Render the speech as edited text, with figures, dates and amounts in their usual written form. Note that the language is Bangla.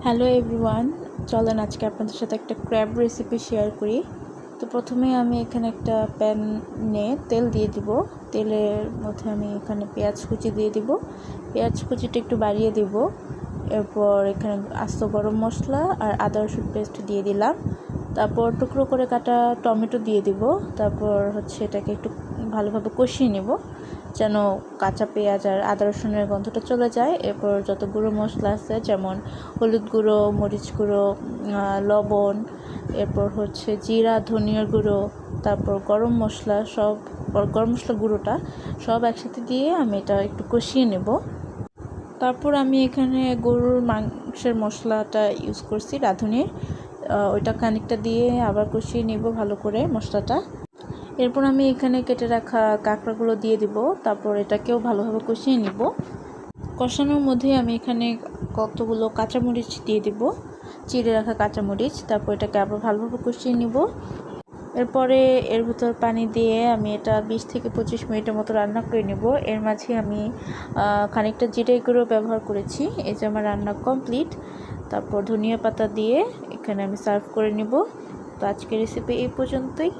হ্যালো এভরিওয়ান, চলেন আজকে আপনাদের সাথে একটা ক্র্যাব রেসিপি শেয়ার করি। তো প্রথমে আমি এখানে একটা প্যানে তেল দিয়ে দিব। তেলের মধ্যে আমি এখানে পেঁয়াজ কুচি দিয়ে দিব। পেঁয়াজ কুচিটা একটু বাড়িয়ে দিব। এরপর এখানে আস্ত গরম মশলা আর আদা রসুন পেস্ট দিয়ে দিলাম। তারপর টুকরো করে কাটা টমেটো দিয়ে দিব। তারপর এটাকে একটু ভালোভাবে কষিয়ে নেব যেন কাঁচা পেঁয়াজ আর আদা রসুনের গন্ধটা চলে যায়। এরপর যত গুঁড়ো মশলা আছে যেমন হলুদ গুঁড়ো, মরিচ গুঁড়ো, লবণ, এরপর জিরা, ধনিয়ার গুঁড়ো, তারপর গরম মশলা গরম মশলা গুঁড়োটা সব একসাথে দিয়ে আমি এটা একটু কষিয়ে নেব। তারপর আমি এখানে গরুর মাংসের মশলাটা ইউজ করছি, রাঁধুনির। ওইটা খানিকটা দিয়ে আবার কষিয়ে নেব ভালো করে মশলাটা। এরপর আমি এখানে কেটে রাখা কাঁকড়াগুলো দিয়ে দিব। তারপর এটাকেও ভালোভাবে কষিয়ে নিব। কষানোর মধ্যে আমি এখানে কতগুলো কাঁচামরিচ দিয়ে দিব, চিড়ে রাখা কাঁচামরিচ। তারপর এটাকে আবার ভালোভাবে কষিয়ে নিব। এরপরে এর ভিতর পানি দিয়ে আমি এটা 20 থেকে 25 মিনিটের মতো রান্না করে নেব। এর মাঝে আমি খানিকটা জিরে গুঁড়ো ব্যবহার করেছি। এই যে আমার রান্না কমপ্লিট। তারপর ধনিয়া পাতা দিয়ে এখানে আমি সার্ভ করে নেব। তো আজকের রেসিপি এই পর্যন্তই।